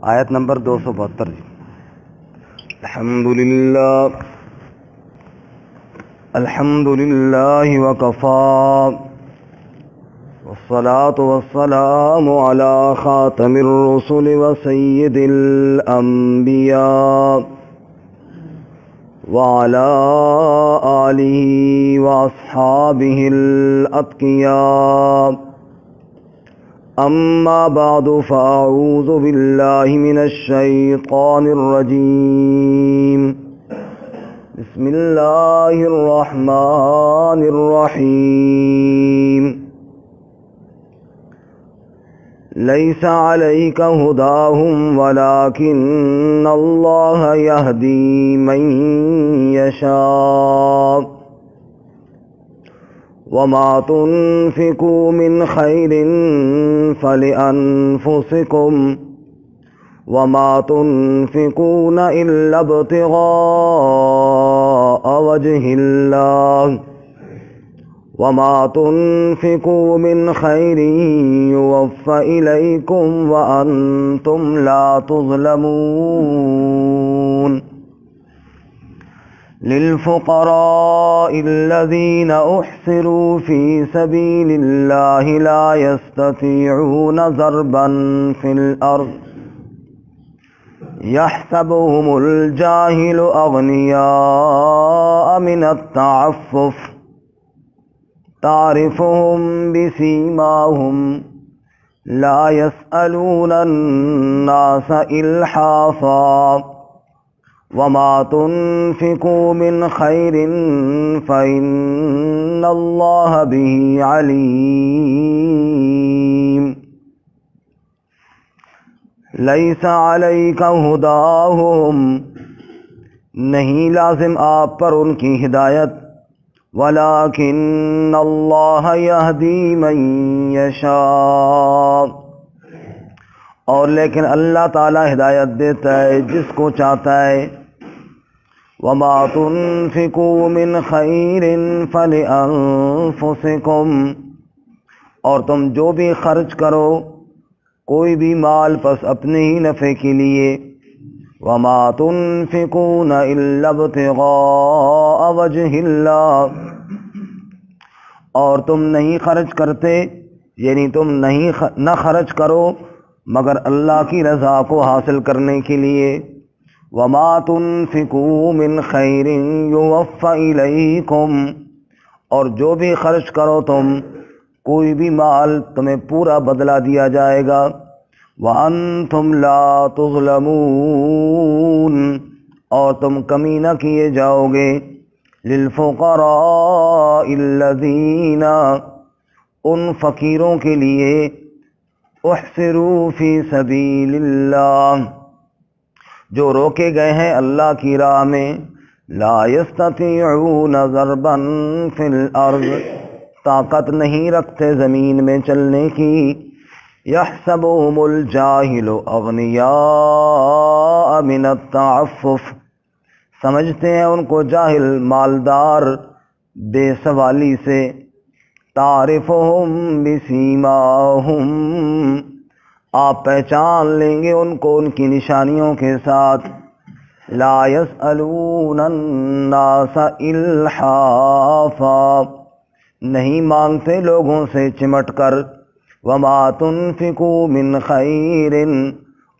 آیت نمبر 272 جی. الحمد للہ وکفا والصلاة والسلام على خاتم الرسل وسید الانبیاء وعلى آلہ واصحابہ الاتقیاء. اما بعد فاعوذ باللہ من الشیطان الرجیم. بسم اللہ الرحمن الرحیم. لیس علیک ھداہم ولکن اللہ یہدی من یشاء وما تنفقوا من خیر فلأنفسکم وما تنفقون الا ابتغاء وجہ اللہ وما تنفقوا من خیر یوفى الیکم وانتم لا تظلمون. للفقراء الذين احصروا في سبيل الله لا يستطيعون ضربا في الارض يحسبهم الجاهل اغنياء من التعفف تعرفهم بسيماهم لا يسألون الناس إلحافا وما تنفقوا من خير فإن الله به عليم. ليس عليك هداهم نہیں لازم آپ پر ان کی ہدایت ولكن اللہ يهدي من يشاء اور لیکن اللہ تعالی ہدایت دیتا ہے جس کو چاہتا ہے. وما تنفقوا من خیر فلأنفسکم اور تم جو بھی خرچ کرو کوئی بھی مال پس اپنے ہی نفع کے لیے. وما تنفقون الا ابتغاء وجہ اللہ اور تم نہیں خرچ کرتے یعنی تم نہ خرچ کرو مگر اللہ کی رضا کو حاصل کرنے کے لیے. وما تنفقوا من خیر یوفى الیکم اور جو بھی خرچ کرو تم کوئی بھی مال تمہیں پورا بدلہ دیا جائے گا. وانتم لا تظلمون اور تم کمی نہ کیے جاؤ گے. للفقراء الذین ان فقیروں کے لیے احصروا فی سبیل اللہ جو روکے گئے ہیں اللہ کی راہ میں. لا یستطیعون ضربا فی الارض طاقت نہیں رکھتے زمین میں چلنے کی. یحسبهم الجاہل اغنیاء من التعفف سمجھتے ہیں ان کو جاہل مالدار بے سوالی سے. تعرفهم بسیماہم آپ پہچان لیں گے ان کو ان کی نشانیوں کے ساتھ. لا يسألون الناس الحافا نہیں مانگتے لوگوں سے چمٹ کر. وما تنفقوا من خیر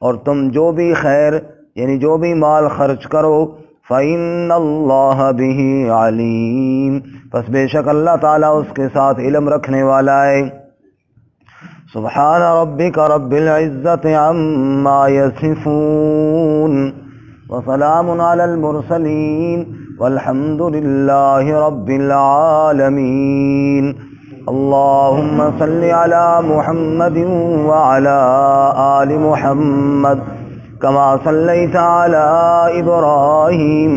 اور تم جو بھی خیر یعنی جو بھی مال خرچ کرو فإن اللہ به علیم پس بے شک اللہ تعالیٰ اس کے ساتھ علم رکھنے والا ہے. سبحان ربک رب العزت عما یصفون وسلام علی المرسلین والحمد للہ رب العالمین. اللہم صل علی محمد وعلی آل محمد کما صلیت علی ابراہیم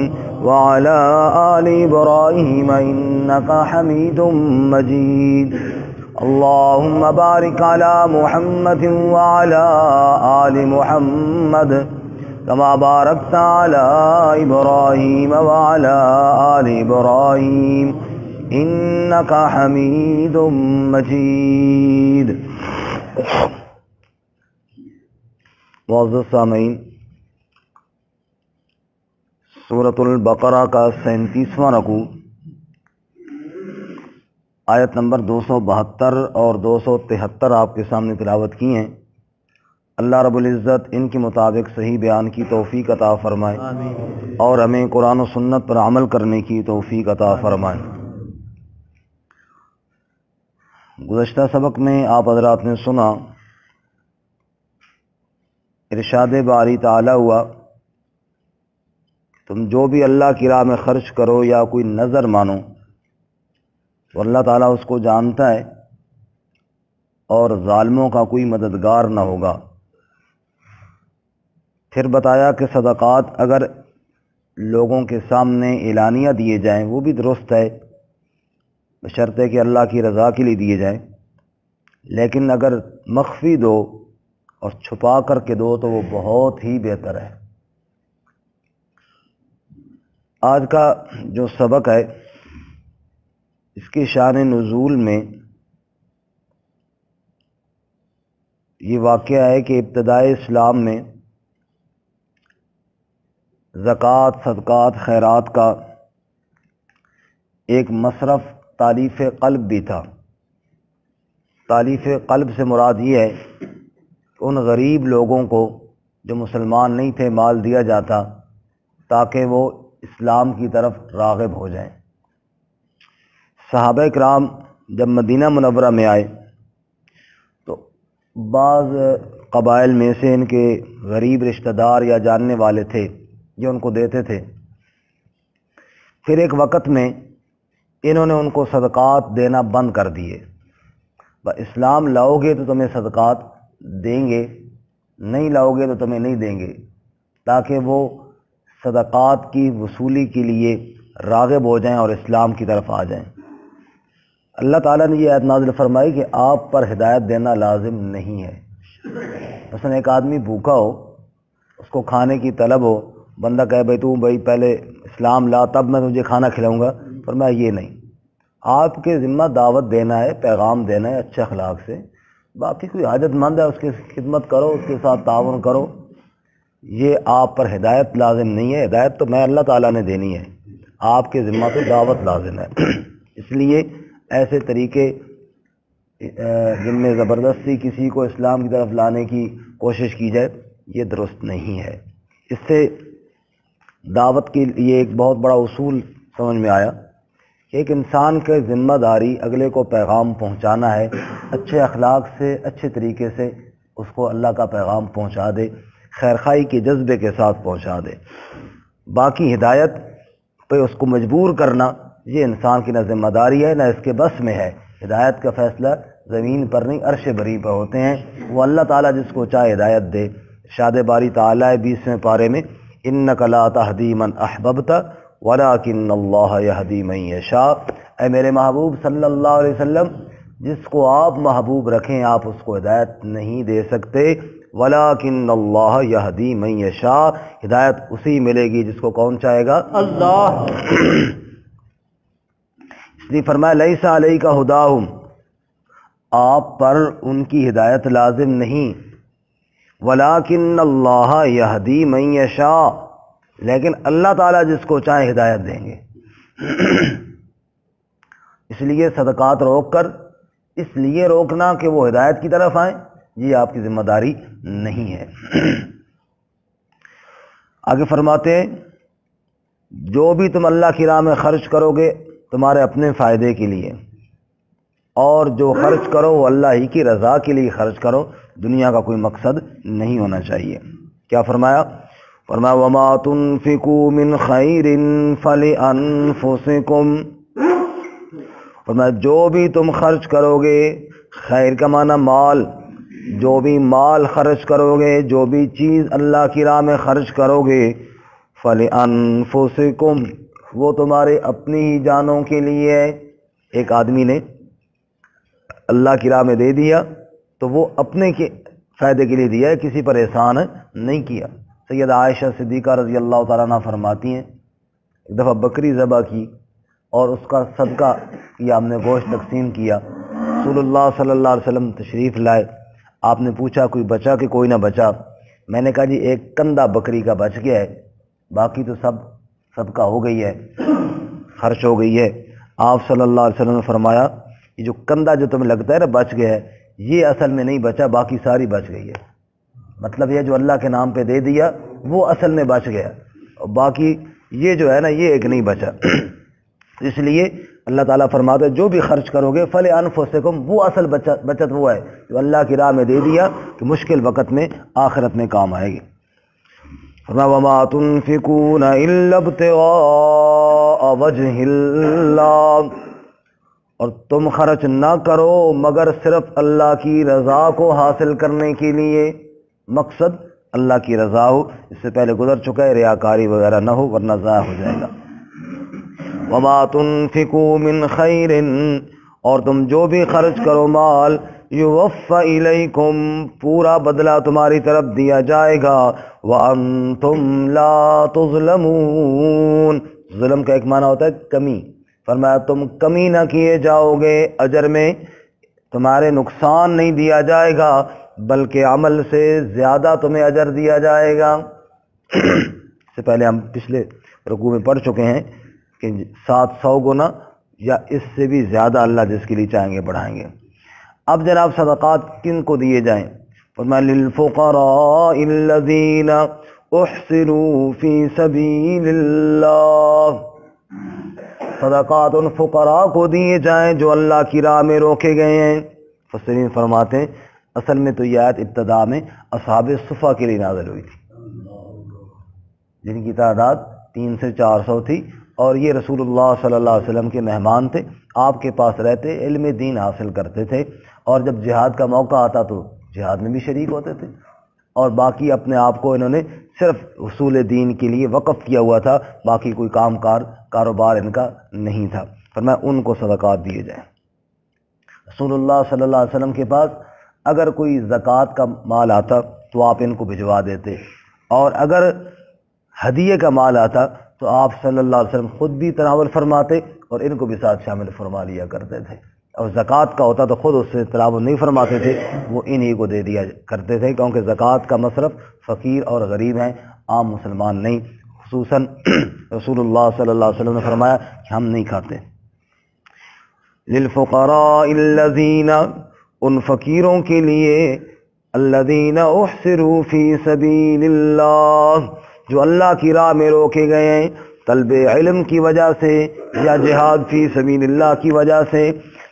وعلی آل ابراہیم انک حمید مجید. اللہم بارک علی محمد وعلی آل محمد کما بارکت علی ابراہیم وعلی آل ابراہیم انک حمید مجید. معزز سامعین، سورۃ البقرہ کا 37واں رکوع آیت نمبر 272 اور 273 آپ کے سامنے تلاوت کی ہیں۔ اللہ رب العزت ان کے مطابق صحیح بیان کی توفیق عطا فرمائے اور ہمیں قرآن و سنت پر عمل کرنے کی توفیق عطا فرمائے۔ گزشتہ سبق میں آپ حضرات نے سنا، ارشاد باری تعالی ہوا، تم جو بھی اللہ کی راہ میں خرچ کرو یا کوئی نظر مانو تو اللہ تعالیٰ اس کو جانتا ہے اور ظالموں کا کوئی مددگار نہ ہوگا۔ پھر بتایا کہ صدقات اگر لوگوں کے سامنے اعلانیہ دیے جائیں وہ بھی درست ہے، بشرطے کہ اللہ کی رضا کے لیے دیے جائیں، لیکن اگر مخفی دو اور چھپا کر کے دو تو وہ بہت ہی بہتر ہے۔ آج کا جو سبق ہے اس کی شان نزول میں یہ واقعہ ہے کہ ابتدائے اسلام میں زکوٰۃ، صدقات، خیرات کا ایک مصرف تالیف قلب بھی تھا۔ تالیف قلب سے مراد یہ ہے کہ ان غریب لوگوں کو جو مسلمان نہیں تھے مال دیا جاتا تاکہ وہ اسلام کی طرف راغب ہو جائیں۔ صحابہ کرام جب مدینہ منورہ میں آئے تو بعض قبائل میں سے ان کے غریب رشتہ دار یا جاننے والے تھے جو ان کو دیتے تھے۔ پھر ایک وقت میں انہوں نے ان کو صدقات دینا بند کر دیے۔ اسلام لاؤ گے تو تمہیں صدقات دیں گے، نہیں لاؤ گے تو تمہیں نہیں دیں گے، تاکہ وہ صدقات کی وصولی کے لیے راغب ہو جائیں اور اسلام کی طرف آ جائیں۔ اللہ تعالیٰ نے یہ آیت نازل فرمائی کہ آپ پر ہدایت دینا لازم نہیں ہے۔ مثلا ایک آدمی بھوکا ہو، اس کو کھانے کی طلب ہو، بندہ کہے بھائی پہلے اسلام لا تب میں تجھے کھانا کھلاؤں گا، فرمایا یہ نہیں، آپ کے ذمہ دعوت دینا ہے، پیغام دینا ہے اچھے اخلاق سے، باقی کوئی حاجت مند ہے اس کی خدمت کرو، اس کے ساتھ تعاون کرو، یہ آپ پر ہدایت لازم نہیں ہے۔ ہدایت تو میں اللہ تعالیٰ نے دینی ہے، آپ کے ذمہ تو دعوت لازم ہے۔ اس لیے ایسے طریقے جن میں زبردستی کسی کو اسلام کی طرف لانے کی کوشش کی جائے یہ درست نہیں ہے۔ اس سے دعوت کے لیے ایک بہت بڑا اصول سمجھ میں آیا کہ ایک انسان کی ذمہ داری اگلے کو پیغام پہنچانا ہے، اچھے اخلاق سے، اچھے طریقے سے اس کو اللہ کا پیغام پہنچا دے، خیرخواہی کے جذبے کے ساتھ پہنچا دے۔ باقی ہدایت پہ اس کو مجبور کرنا یہ انسان کی نہ ذمہ داری ہے نہ اس کے بس میں ہے۔ ہدایت کا فیصلہ زمین پر نہیں عرش بری پر ہوتے ہیں، وہ اللہ تعالیٰ جس کو چاہے ہدایت دے۔ ارشاد باری تعالیٰ 20ویں پارے میں انک لا تہدی من احببت ولیکن اللہ یہدی من یشاء، اے میرے محبوب صلی اللہ علیہ وسلم، جس کو آپ محبوب رکھیں آپ اس کو ہدایت نہیں دے سکتے، ولیکن اللہ یہدی من یشاء، ہدایت اسی ملے گی جس کو کون چاہے گا؟ اللہ۔ اس لیے فرمایا لیس علیک ہداہم، آپ پر ان کی ہدایت لازم نہیں، ولیکن اللہ یہدی من یشاء، لیکن اللہ تعالیٰ جس کو چاہے ہدایت دیں گے۔ اس لیے صدقات روک کر اس لیے روکنا کہ وہ ہدایت کی طرف آئیں، یہ آپ کی ذمہ داری نہیں ہے۔ آگے فرماتے ہیں جو بھی تم اللہ کی راہ میں خرچ کرو گے تمہارے اپنے فائدے کے لیے، اور جو خرچ کرو وہ اللہ ہی کی رضا کے لیے خرچ کرو، دنیا کا کوئی مقصد نہیں ہونا چاہیے۔ کیا فرمایا؟ فرمایا وما تنفقوا من خیر فلانفسکم، فرمایا جو بھی تم خرچ کرو گے، خیر کا معنی مال، جو بھی مال خرچ کرو گے، جو بھی چیز اللہ کی راہ میں خرچ کرو گے، فلانفسکم، وہ تمہارے اپنی ہی جانوں کے لیے ہے۔ ایک آدمی نے اللہ کی راہ میں دے دیا تو وہ اپنے کے فائدے کے لیے دیا ہے، کسی پر احسان نہیں کیا۔ سیدہ عائشہ صدیقہ رضی اللہ تعالیٰ عنہ فرماتی ہیں ایک دفعہ بکری ذبح کی اور اس کا صدقہ کیا، ہم نے گوشت تقسیم کیا، رسول اللہ صلی اللہ علیہ وسلم تشریف لائے، آپ نے پوچھا کوئی بچا کہ کوئی نہ بچا؟ میں نے کہا جی ایک کندھا بکری کا بچ گیا ہے، باقی تو سب کا ہو گئی ہے، خرچ ہو گئی ہے۔ آپ صلی اللہ علیہ وسلم نے فرمایا یہ جو کندھا جو تمہیں لگتا ہے نا بچ گیا ہے، یہ اصل میں نہیں بچا، باقی ساری بچ گئی ہے۔ مطلب یہ جو اللہ کے نام پہ دے دیا وہ اصل میں بچ گیا، اور باقی یہ جو ہے نا یہ ایک نہیں بچا۔ اس لیے اللہ تعالیٰ فرماتا ہے جو بھی خرچ کرو گے فَلِأَنفُسِكُمْ، وہ اصل بچت وہ ہے جو اللہ کی راہ میں دے دیا کہ مشکل وقت میں آخرت میں کام آئے گی۔ وَمَا تُنْفِقُونَ إِلَّا ابْتِغَاءَ وَجْهِ اللَّهِ، اور تم خرچ نہ کرو مگر صرف اللہ کی رضا کو حاصل کرنے کے لیے، مقصد اللہ کی رضا ہو۔ اس سے پہلے گزر چکا ہے ریاکاری وغیرہ نہ ہو ورنہ ضائع ہو جائے گا۔ وما تنفقوا من خیر، اور تم جو بھی خرچ کرو مال، یوفى الیکم، پورا بدلہ تمہاری طرف دیا جائے گا، وانتم لا تظلمون، ظلم کا ایک معنی ہوتا ہے کمی، فرمایا تم کمی نہ کیے جاؤ گے اجر میں، تمہارے نقصان نہیں دیا جائے گا بلکہ عمل سے زیادہ تمہیں اجر دیا جائے گا۔ اس سے پہلے ہم پچھلے رکوع میں پڑھ چکے ہیں کہ 700 گنا یا اس سے بھی زیادہ اللہ جس کے لیے چاہیں گے بڑھائیں گے۔ اب جناب صدقات کن کو دیے جائیں؟ فرمایا للفقراء الذین احصروا فی سبیل اللہ، صدقات ان فقراء کو دیے جائیں جو اللہ کی راہ میں روکے گئے ہیں۔ مفسرین فرماتے ہیں اصل میں تو یہ آیت ابتدا میں اصحاب صفہ کے لیے نازل ہوئی تھی، جن کی تعداد 300 سے 400 تھی، اور یہ رسول اللہ صلی اللہ علیہ وسلم کے مہمان تھے، آپ کے پاس رہتے، علم دین حاصل کرتے تھے، اور جب جہاد کا موقع آتا تو جہاد میں بھی شریک ہوتے تھے، اور باقی اپنے آپ کو انہوں نے صرف حصول دین کے لیے وقف کیا ہوا تھا، باقی کوئی کاروبار ان کا نہیں تھا۔ فرمایا ان کو صدقات دیے جائیں۔ رسول اللہ صلی اللہ علیہ وسلم کے پاس اگر کوئی زکوٰۃ کا مال آتا تو آپ ان کو بھجوا دیتے، اور اگر ہدیے کا مال آتا تو آپ صلی اللہ علیہ وسلم خود بھی تناول فرماتے اور ان کو بھی ساتھ شامل فرما لیا کرتے تھے، اور زکوٰۃ کا ہوتا تو خود اس سے تناول نہیں فرماتے تھے، وہ انہی کو دے دیا کرتے تھے، کیونکہ زکوٰۃ کا مصرف فقیر اور غریب ہیں، عام مسلمان نہیں، خصوصاً رسول اللہ صلی اللہ علیہ وسلم نے فرمایا کہ ہم نہیں کھاتے۔ للفقراء الذین، ان فقیروں کے لیے، الذین احصروا فی سبیل اللہ، جو اللہ کی راہ میں روکے گئے ہیں طلب علم کی وجہ سے یا جہاد فی سبیل اللہ کی وجہ سے،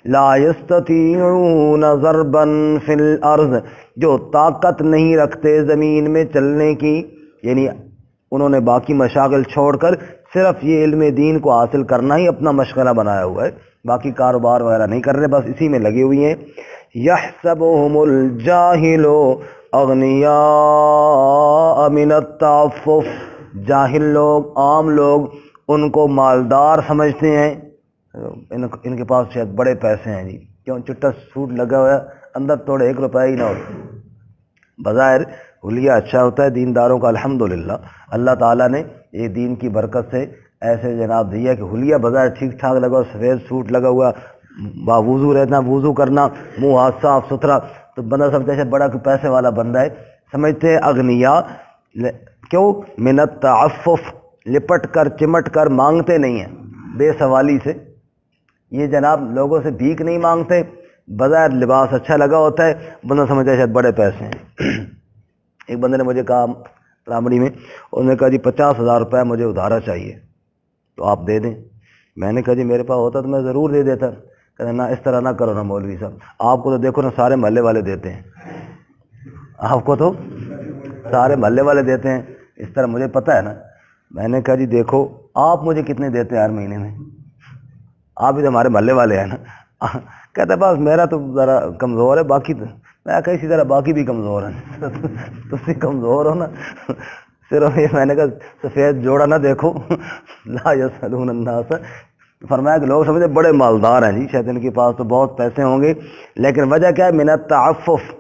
لا یستطیعون ضربا فی الارض، جو طاقت نہیں رکھتے زمین میں چلنے کی، یعنی انہوں نے باقی مشاغل چھوڑ کر صرف یہ علم دین کو حاصل کرنا ہی اپنا مشغلہ بنایا ہوا ہے، باقی کاروبار وغیرہ نہیں کر رہے، بس اسی میں لگے ہوئی ہیں۔ یحسبهم الجاہل اغنیاء من التعفف، جاہل لوگ، عام لوگ ان کو مالدار سمجھتے ہیں، ان کے پاس شاید بڑے پیسے ہیں جی، کیوں چٹا سوٹ لگا ہوا ہے، اندر توڑے 1 روپے ہی نہ ہوتا۔ بظاہر حلیہ اچھا ہوتا ہے دینداروں کا، الحمدللہ اللہ تعالیٰ نے یہ دین کی برکت سے ایسے جناب دیا کہ حلیہ بظاہر ٹھیک ٹھاک لگا، سفید سوٹ لگا ہوا، باوضو رہنا، وضو کرنا، منہ ہاتھ صاف ستھرا، تو بندہ سمجھتا ہے بڑا کوئی پیسے والا بندہ ہے، سمجھتے ہیں اغنیا، کیوں؟ من التعفف، لپٹ کر چمٹ کر مانگتے نہیں ہیں بے سوالی سے، یہ جناب لوگوں سے بھیک نہیں مانگتے، بظاہر لباس اچھا لگا ہوتا ہے، بندہ سمجھتا ہے شاید بڑے پیسے ہیں۔ ایک بندے نے مجھے کہا رامڑی میں، انہوں نے کہا جی 50,000 روپے مجھے ادھارا چاہیے تو آپ دے دیں۔ میں نے کہا جی میرے پاس ہوتا تو میں ضرور دے دیتا۔ کہتے نا اس طرح نہ کرو نا مولوی صاحب، آپ کو تو دیکھو نا سارے محلے والے دیتے ہیں، آپ کو تو سارے محلے والے دیتے ہیں، اس طرح مجھے پتہ ہے نا۔ میں نے کہا جی دیکھو آپ مجھے کتنے دیتے ہیں ہر مہینے میں؟ آپ بھی تو ہمارے محلے والے ہیں نا۔ کہتا ہے بس میرا تو ذرا کمزور ہے، باقی تو میں کہا اسی طرح باقی بھی کمزور ہیں، تم بھی کمزور ہو نا، صرف یہ میں نے کہا سفید جوڑا نہ دیکھو، لا یسألون الناس، فرمایا کہ لوگ سمجھتے بڑے مالدار ہیں جی، شاید ان کے پاس تو بہت پیسے ہوں گے، لیکن وجہ کیا ہے؟ من التعفف،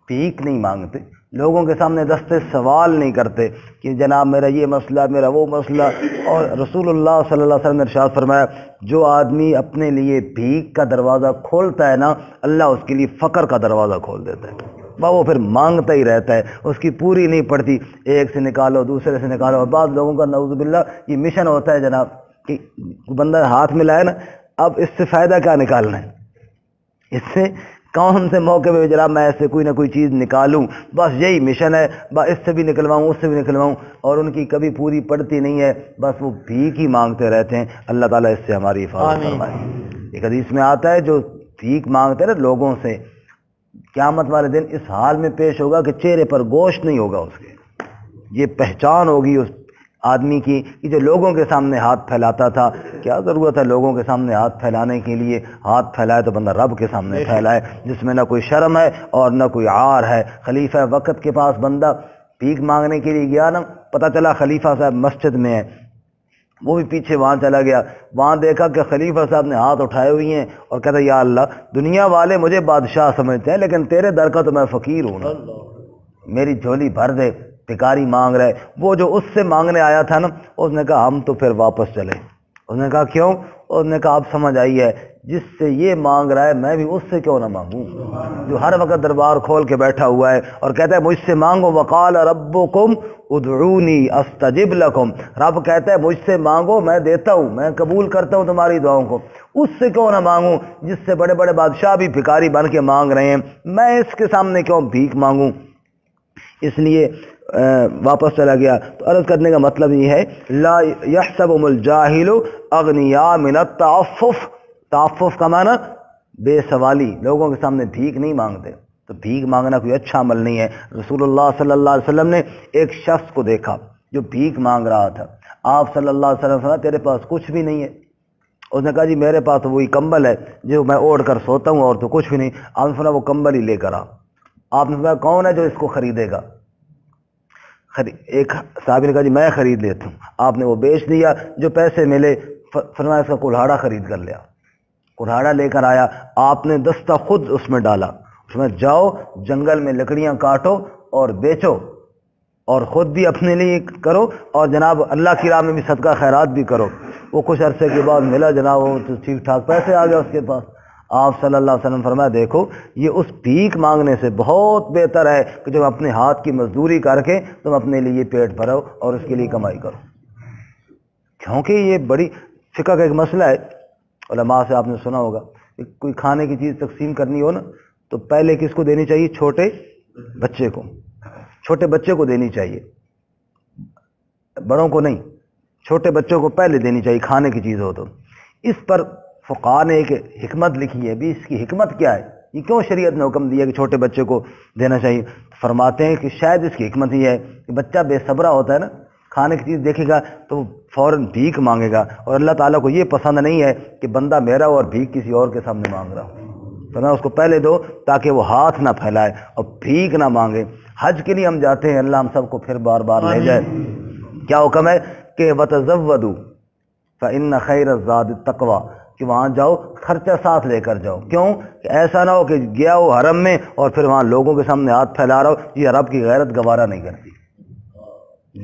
بھیک نہیں مانگتے، لوگوں کے سامنے دستے سوال نہیں کرتے کہ جناب میرا یہ مسئلہ، میرا وہ مسئلہ۔ اور رسول اللہ صلی اللہ علیہ وسلم نے ارشاد فرمایا جو آدمی اپنے لیے بھیک کا دروازہ کھولتا ہے نا، اللہ اس کے لیے فقر کا دروازہ کھول دیتا ہے۔ وہ پھر مانگتا ہی رہتا ہے، اس کی پوری نہیں پڑتی، ایک سے نکالو دوسرے سے نکالو۔ اور بعض لوگوں کا نعوذ باللہ یہ مشن ہوتا ہے جناب کہ بندہ ہاتھ میں لائے نا، اب اس سے فائدہ کیا نکالنا ہے، اس سے کون سے موقع پہ جناب میں ایسے کوئی نہ کوئی چیز نکالوں، بس یہی مشن ہے، بس اس سے بھی نکلواؤں اس سے بھی نکلواؤں، اور ان کی کبھی پوری پڑتی نہیں ہے، بس وہ بھیک ہی مانگتے رہتے ہیں۔ اللہ تعالیٰ اس سے ہماری حفاظت فرمائے۔ ایک حدیث میں آتا ہے جو بھیک مانگتے ہیں نا لوگوں سے، قیامت والے دن اس حال میں پیش ہوگا کہ چہرے پر گوشت نہیں ہوگا اس کے۔ یہ پہچان ہوگی اس آدمی کی کہ جو لوگوں کے سامنے ہاتھ پھیلاتا تھا۔ کیا ضرورت ہے لوگوں کے سامنے ہاتھ پھیلانے کے لیے؟ ہاتھ پھیلائے تو بندہ رب کے سامنے پھیلائے، جس میں نہ کوئی شرم ہے اور نہ کوئی عار ہے۔ خلیفہ وقت کے پاس بندہ بھیک مانگنے کے لیے گیا نا، پتہ چلا خلیفہ صاحب مسجد میں ہے، وہ بھی پیچھے وہاں چلا گیا، وہاں دیکھا کہ خلیفہ صاحب نے ہاتھ اٹھائے ہوئی ہیں اور کہتا یا اللہ، دنیا والے مجھے بادشاہ سمجھتے ہیں لیکن تیرے در کا تو میں فقیر ہوں نا، میری جھولی بھر دے، بھکاری مانگ رہے۔ وہ جو اس سے مانگنے آیا تھا نا، اس نے کہا ہم تو پھر واپس چلے۔ اس نے کہا کیوں؟ اس نے کہا اب سمجھ آئی ہے، جس سے یہ مانگ رہا ہے میں بھی اس سے کیوں نہ مانگوں، جو ہر وقت دربار کھول کے بیٹھا ہوا ہے اور کہتا ہے مجھ سے مانگو، وقال ربکم ادعونی استجب لکم، رب کہتا ہے مجھ سے مانگو میں دیتا ہوں، میں قبول کرتا ہوں تمہاری دعاؤں کو، اس سے کیوں نہ مانگوں جس سے بڑے بڑے بادشاہ بھی بھکاری بن کے مانگ رہے ہیں، میں اس کے سامنے کیوں بھیک مانگوں؟ اس لیے واپس چلا گیا۔ تو عرض کرنے کا مطلب یہ ہے لا یحسبهم الجاہل اغنیاء من التعفف، تعفف کا معنی بے سوالی، لوگوں کے سامنے بھیک نہیں مانگتے، تو بھیک مانگنا کوئی اچھا عمل نہیں ہے۔ رسول اللہ صلی اللہ علیہ وسلم نے ایک شخص کو دیکھا جو بھیک مانگ رہا تھا، آپ صلی اللہ علیہ وسلم فرمایا تیرے پاس کچھ بھی نہیں ہے؟ اس نے کہا جی میرے پاس تو وہی کمبل ہے جو میں اوڑھ کر سوتا ہوں اور تو کچھ بھی نہیں۔ آپ نے فرمایا وہ کمبل ہی لے کر آ۔ آپ نے فرمایا کون ہے جو اس کو خریدے گا؟ ایک صحابی نے کہا جی میں خرید لیتا ہوں۔ آپ نے وہ بیچ دیا، جو پیسے ملے فرمایا اس کا کلہاڑا خرید کر لیا، کلہاڑا لے کر آیا، آپ نے دستہ خود اس میں ڈالا، اس میں جاؤ جنگل میں لکڑیاں کاٹو اور بیچو، اور خود بھی اپنے لیے کرو اور جناب اللہ کی راہ میں بھی صدقہ خیرات بھی کرو۔ وہ کچھ عرصے کے بعد ملا جناب، وہ تو ٹھیک ٹھاک پیسے آ گیا اس کے پاس۔ آپ صلی اللہ علیہ وسلم فرمایا دیکھو یہ اس بھیک مانگنے سے بہت بہتر ہے کہ جب اپنے ہاتھ کی مزدوری کر کے تم اپنے لیے پیٹ بھرو اور اس کے لیے کمائی کرو، کیونکہ یہ بڑی فقہ کا ایک مسئلہ ہے۔ علماء سے آپ نے سنا ہوگا کہ کوئی کھانے کی چیز تقسیم کرنی ہو نا تو پہلے کس کو دینی چاہیے؟ چھوٹے بچے کو، چھوٹے بچے کو دینی چاہیے، بڑوں کو نہیں، چھوٹے بچوں کو پہلے دینی چاہیے کھانے کی چیز ہو تو۔ اس پر فقہاء نے ایک حکمت لکھی ہے، بھی اس کی حکمت کیا ہے، یہ کیوں شریعت نے حکم دیا کہ چھوٹے بچے کو دینا چاہیے؟ فرماتے ہیں کہ شاید اس کی حکمت یہ ہے کہ بچہ بے صبرا ہوتا ہے نا، کھانے کی چیز دیکھے گا تو فوراً بھیک مانگے گا، اور اللہ تعالیٰ کو یہ پسند نہیں ہے کہ بندہ میرا ہو اور بھیک کسی اور کے سامنے مانگ رہا ہو، تو میں اس کو پہلے دو تاکہ وہ ہاتھ نہ پھیلائے اور بھیک نہ مانگے۔ حج کے لیے ہم جاتے ہیں، اللہ ہم سب کو پھر بار بار لے جائے، کیا حکم ہے کہ وَتَزَوَّدُوا فَإِنَّ خَيْرَ الزَّادِ التَّقْوَىٰ، کہ وہاں جاؤ خرچہ ساتھ لے کر جاؤ۔ کیوں کہ ایسا نہ ہو کہ گیا ہو حرم میں اور پھر وہاں لوگوں کے سامنے ہاتھ پھیلا رہا ہو، یہ رب کی غیرت گوارا نہیں کرتی۔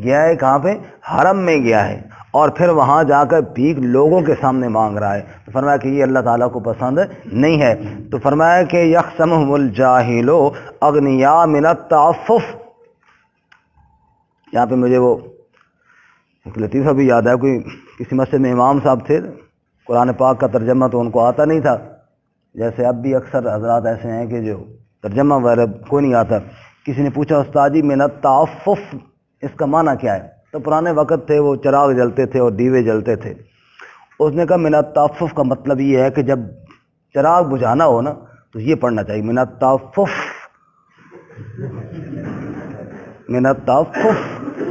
گیا ہے کہاں پہ؟ حرم میں گیا ہے، اور پھر وہاں جا کر بھیک لوگوں کے سامنے مانگ رہا ہے، تو فرمایا کہ یہ اللہ تعالیٰ کو پسند نہیں ہے۔ تو فرمایا کہ یقسمہم الجاہل اغنیاء من التعفف۔ یہاں پہ مجھے وہ ایک لطیفہ بھی یاد ہے، کوئی کسی مسجد میں امام صاحب تھے، قرآن پاک کا ترجمہ تو ان کو آتا نہیں تھا، جیسے اب بھی اکثر حضرات ایسے ہیں کہ جو ترجمہ وغیرہ کوئی نہیں آتا۔ کسی نے پوچھا استاد جی من التعفف اس کا معنی کیا ہے؟ تو پرانے وقت تھے، وہ چراغ جلتے تھے اور دیوے جلتے تھے۔ اس نے کہا من التعفف کا مطلب یہ ہے کہ جب چراغ بجھانا ہو نا تو یہ پڑھنا چاہیے من التعفف، من التعفف،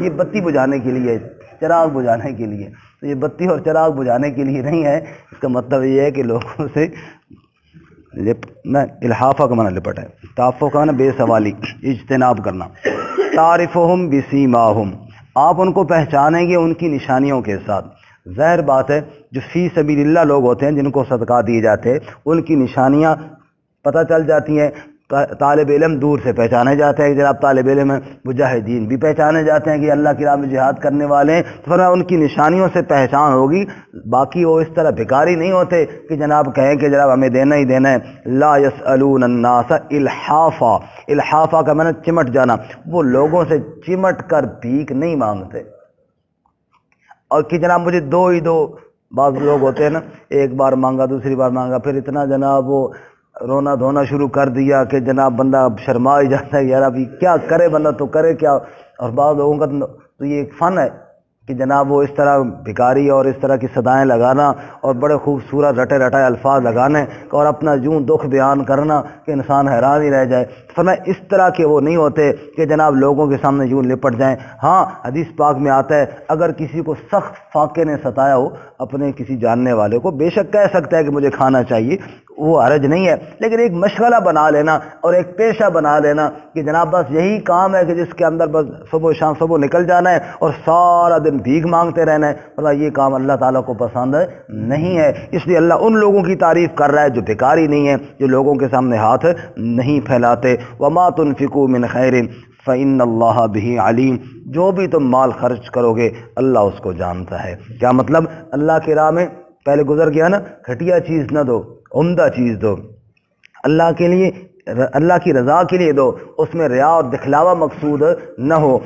یہ بتی بجھانے کے لیے، چراغ بجھانے کے لیے، تو یہ بتی اور چراغ بجھانے کے لیے نہیں ہے۔ اس کا مطلب یہ ہے کہ لوگوں سے الحافہ کا معنی لپٹ ہے، تعفف کا معنی بے سوالی، اجتناب کرنا۔ تعرفہم بسیماہم، آپ ان کو پہچانیں گے ان کی نشانیوں کے ساتھ۔ ظاہر بات ہے جو فی سبیل اللہ لوگ ہوتے ہیں، جن کو صدقات دیے جاتے ہیں، ان کی نشانیاں پتہ چل جاتی ہیں۔ طالب علم دور سے پہچانے جاتے ہیں کہ جناب طالب علم ہیں، مجاہدین بھی پہچانے جاتے ہیں کہ اللہ کی راہ میں جہاد کرنے والے ہیں، تو فرمایا ان کی نشانیوں سے پہچان ہوگی، باقی وہ اس طرح بھکاری نہیں ہوتے کہ جناب کہیں کہ جناب ہمیں دینا ہی دینا ہے۔ لا یسألون الناس الحافا، الحافا کا معنی چمٹ جانا، وہ لوگوں سے چمٹ کر بھیک نہیں مانگتے، اور کہ جناب مجھے دو ہی دو۔ بعض لوگ ہوتے ہیں نا، ایک بار مانگا دوسری بار مانگا، پھر اتنا جناب وہ رونا دھونا شروع کر دیا کہ جناب بندہ شرما ہی جاتا ہے، یار ابھی کیا کرے بندہ، تو کرے کیا۔ اور بعض لوگوں کا تو یہ ایک فن ہے کہ جناب وہ اس طرح بھکاری اور اس طرح کی صدائیں لگانا اور بڑے خوبصورت رٹے رٹائے الفاظ لگانے اور اپنا یوں دکھ بیان کرنا کہ انسان حیران ہی رہ جائے۔ فرمایا اس طرح کے وہ نہیں ہوتے کہ جناب لوگوں کے سامنے یوں لپٹ جائیں۔ ہاں حدیث پاک میں آتا ہے اگر کسی کو سخت فاقے نے ستایا ہو اپنے کسی جاننے والے کو، بے شک کہہ سکتا ہے کہ مجھے کھانا چاہیے، وہ حرج نہیں ہے، لیکن ایک مشغلہ بنا لینا اور ایک پیشہ بنا لینا کہ جناب بس یہی کام ہے کہ جس کے اندر بس صبح شام صبح نکل جانا ہے اور سارا دن بھیک مانگتے رہنا ہے، مطلب یہ کام اللہ تعالیٰ کو پسند نہیں ہے۔ اس لیے اللہ ان لوگوں کی تعریف کر رہا ہے جو بھکاری نہیں ہے، جو لوگوں کے سامنے ہاتھ نہیں پھیلاتے۔ وما تنفقوا من خیر فإن اللہ بہ علیم، جو بھی تم مال خرچ کرو گے اللہ اس کو جانتا ہے۔ کیا مطلب؟ اللہ کی راہ میں پہلے گزر گیا نا، گھٹیا چیز نہ دو، عمدہ چیز دو، اللہ کے لیے، اللہ کی رضا کے لیے دو، اس میں ریا اور دکھلاوا مقصود نہ ہو۔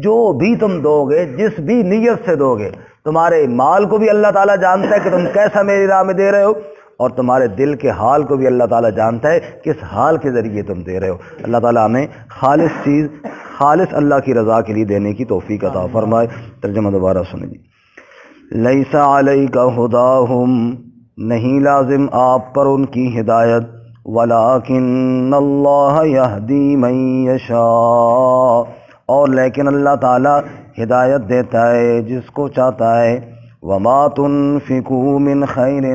جو بھی تم دو گے، جس بھی نیت سے دو گے، تمہارے مال کو بھی اللہ تعالیٰ جانتا ہے کہ تم کیسا میری راہ میں دے رہے ہو، اور تمہارے دل کے حال کو بھی اللہ تعالیٰ جانتا ہے کس حال کے ذریعے تم دے رہے ہو۔ اللہ تعالیٰ ہمیں خالص چیز، خالص اللہ کی رضا کے لیے دینے کی توفیق عطا فرمائے۔ ترجمہ دوبارہ سنیں جی۔ لیس علیک ہداہم، نہیں لازم آپ پر ان کی ہدایت، ولیکن اللہ یہدی من یشاء، اور لیکن اللہ تعالیٰ ہدایت دیتا ہے جس کو چاہتا ہے۔ وما تنفقوا من خیر،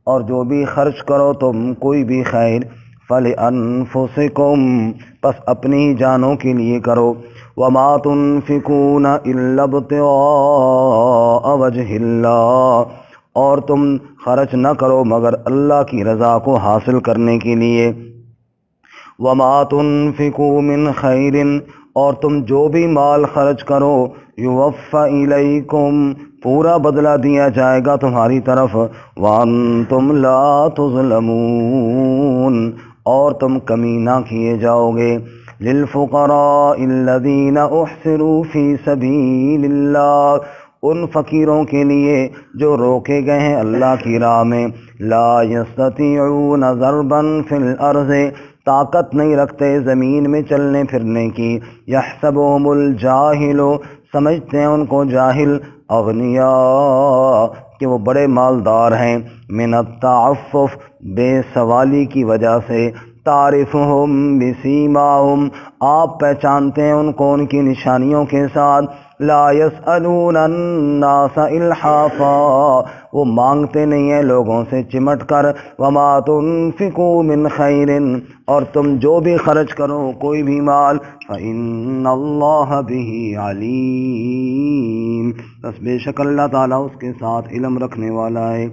اور جو بھی خرچ کرو تم کوئی بھی خیر، فلانفسکم، پس اپنی جانوں کے لیے کرو۔ وما تنفقون الا ابتغاء وجہ اللہ، اور تم خرچ نہ کرو مگر اللہ کی رضا کو حاصل کرنے کے لیے۔ وما تنفقوا من خیر، اور تم جو بھی مال خرچ کرو، یوفی الیکم، پورا بدلہ دیا جائے گا تمہاری طرف، وانتم لا تظلمون، اور تم کمی نہ کیے جاؤ گے۔ للفقراء الذین احصروا فی سبیل اللہ، ان فقیروں کے لیے جو روکے گئے ہیں اللہ کی راہ میں، لا یستطیعون ضربا فی الارض، طاقت نہیں رکھتے زمین میں چلنے پھرنے کی، یحسبہم الجاہل، سمجھتے ہیں ان کو جاہل، اغنیاء، کہ وہ بڑے مالدار ہیں، من التعفف، بے سوالی کی وجہ سے، تعرفہم بسیماہم، آپ پہچانتے ہیں ان کو ان کی نشانیوں کے ساتھ، لا یسألون الناس الحافا، وہ مانگتے نہیں ہیں لوگوں سے چمٹ کر۔ وما تنفقوا من خیر، اور تم جو بھی خرچ کرو کوئی بھی مال، فإن اللہ بہ علیم، بس بے شک اللہ تعالیٰ اس کے ساتھ علم رکھنے والا ہے۔